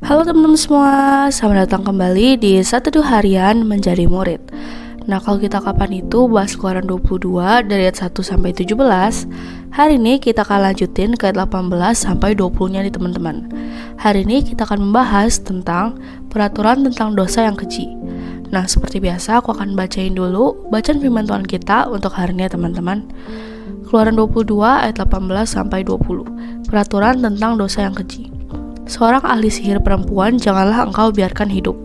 Halo teman-teman semua, selamat datang kembali di 12 Harian Menjadi Murid. Nah, kalau kita kapan itu bahas keluaran 22 dari ayat 1 sampai 17, hari ini kita akan lanjutin ke ayat 18 sampai 20-nya nih teman-teman. Hari ini kita akan membahas tentang peraturan tentang dosa yang keji. Nah, seperti biasa aku akan bacain dulu bacaan firman Tuhan kita untuk hari ini ya teman-teman. Keluaran 22 ayat 18 sampai 20. Peraturan tentang dosa yang keji. Seorang ahli sihir perempuan janganlah engkau biarkan hidup.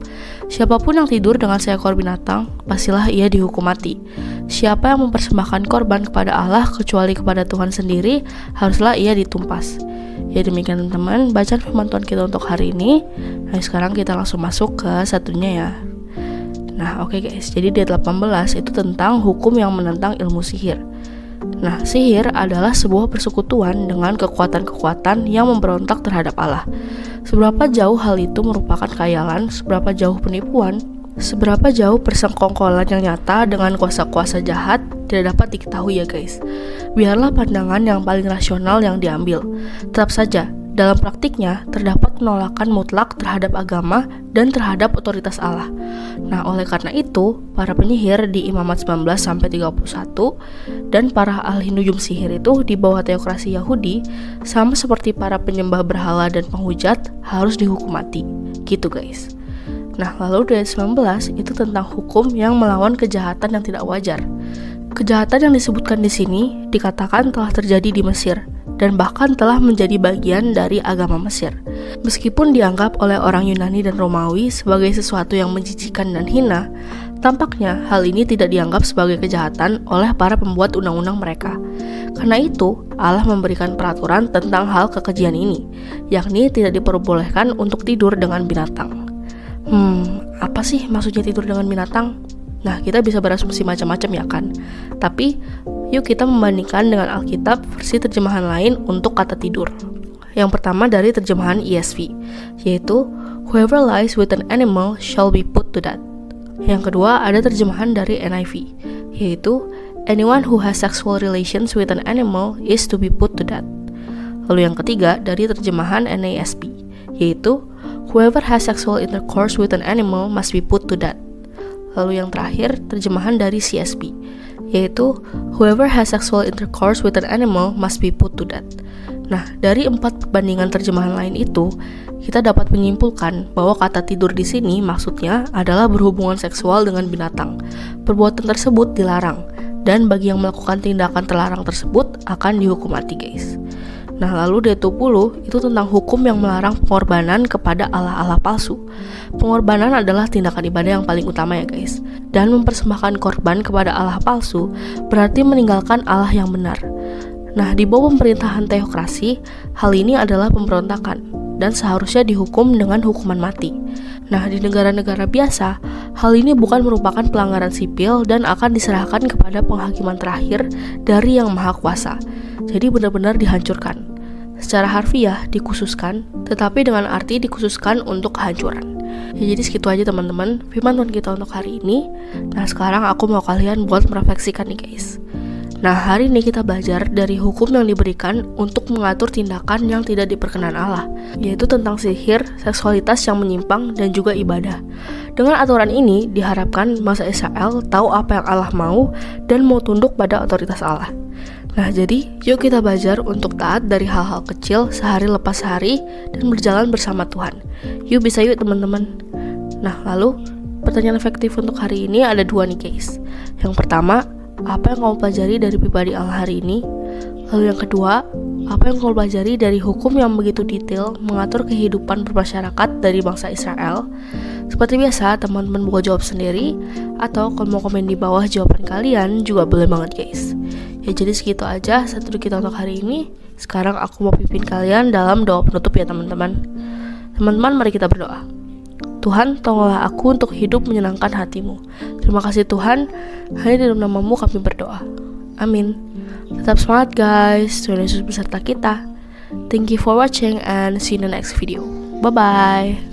Siapapun yang tidur dengan seekor binatang, pastilah ia dihukum mati. Siapa yang mempersembahkan korban kepada Allah kecuali kepada Tuhan sendiri, haruslah ia ditumpas. Ya demikian teman-teman, bacaan firman Tuhan kita untuk hari ini. Nah sekarang kita langsung masuk ke satunya ya. Nah oke guys, jadi di ayat 18 itu tentang hukum yang menentang ilmu sihir. Nah, sihir adalah sebuah persekutuan dengan kekuatan-kekuatan yang memberontak terhadap Allah. Seberapa jauh hal itu merupakan khayalan, seberapa jauh penipuan, seberapa jauh persekongkolan yang nyata dengan kuasa-kuasa jahat tidak dapat diketahui ya guys. Biarlah pandangan yang paling rasional yang diambil. Tetap saja, dalam praktiknya terdapat penolakan mutlak terhadap agama dan terhadap otoritas Allah. Nah, oleh karena itu, para penyihir di Imamat 19-31 dan para ahli nujum sihir itu di bawah teokrasi Yahudi, sama seperti para penyembah berhala dan penghujat, harus dihukum mati. Gitu guys. Nah, lalu di ayat 19 itu tentang hukum yang melawan kejahatan yang tidak wajar. Kejahatan yang disebutkan di sini dikatakan telah terjadi di Mesir dan bahkan telah menjadi bagian dari agama Mesir. Meskipun dianggap oleh orang Yunani dan Romawi sebagai sesuatu yang menjijikan dan hina, tampaknya hal ini tidak dianggap sebagai kejahatan oleh para pembuat undang-undang mereka. Karena itu, Allah memberikan peraturan tentang hal kekejian ini, yakni tidak diperbolehkan untuk tidur dengan binatang. Apa sih maksudnya tidur dengan binatang? Nah, kita bisa berasumsi macam-macam ya kan? Tapi, yuk kita membandingkan dengan Alkitab versi terjemahan lain untuk kata tidur. Yang pertama dari terjemahan ESV, yaitu Whoever lies with an animal shall be put to death. Yang kedua ada terjemahan dari NIV, yaitu Anyone who has sexual relations with an animal is to be put to death. Lalu yang ketiga dari terjemahan NASB, yaitu Whoever has sexual intercourse with an animal must be put to death. Lalu yang terakhir terjemahan dari CSB, yaitu Whoever has sexual intercourse with an animal must be put to death. Nah, dari 4 perbandingan terjemahan lain itu, kita dapat menyimpulkan bahwa kata tidur di sini maksudnya adalah berhubungan seksual dengan binatang. Perbuatan tersebut dilarang, dan bagi yang melakukan tindakan terlarang tersebut akan dihukum mati guys. Nah, lalu di 20 itu tentang hukum yang melarang pengorbanan kepada Allah-Allah palsu. Pengorbanan adalah tindakan ibadah yang paling utama ya guys. Dan mempersembahkan korban kepada Allah palsu berarti meninggalkan Allah yang benar. Nah, di bawah pemerintahan teokrasi, hal ini adalah pemberontakan dan seharusnya dihukum dengan hukuman mati. Nah, di negara-negara biasa, hal ini bukan merupakan pelanggaran sipil dan akan diserahkan kepada penghakiman terakhir dari Yang Maha Kuasa. Jadi benar-benar dihancurkan. Secara harfiah dikhususkan, tetapi dengan arti dikhususkan untuk kehancuran. Ya, jadi segitu aja teman-teman firman Tuhan kita untuk hari ini. Nah, sekarang aku mau kalian buat merefleksikan nih guys. Nah, hari ini kita belajar dari hukum yang diberikan untuk mengatur tindakan yang tidak diperkenan Allah, yaitu tentang sihir, seksualitas yang menyimpang, dan juga ibadah. Dengan aturan ini, diharapkan bangsa Israel tahu apa yang Allah mau dan mau tunduk pada otoritas Allah. Nah, jadi yuk kita belajar untuk taat dari hal-hal kecil sehari lepas hari dan berjalan bersama Tuhan. Yuk bisa yuk teman-teman. Nah, lalu pertanyaan efektif untuk hari ini ada 2 nih guys. Yang pertama, apa yang kamu pelajari dari pribadi Allah hari ini? Lalu yang kedua, apa yang kamu pelajari dari hukum yang begitu detail mengatur kehidupan bermasyarakat dari bangsa Israel? Seperti biasa, teman-teman boleh jawab sendiri, atau kalau mau komen di bawah jawaban kalian juga boleh banget guys. Ya jadi segitu aja satu kita untuk hari ini. Sekarang aku mau pimpin kalian dalam doa penutup ya teman-teman. Teman-teman, mari kita berdoa. Tuhan, tolonglah aku untuk hidup menyenangkan hatimu. Terima kasih Tuhan, hanya di dalam namamu kami berdoa. Amin. Tetap semangat guys, Tuhan Yesus beserta kita. Thank you for watching and see you in the next video. Bye-bye.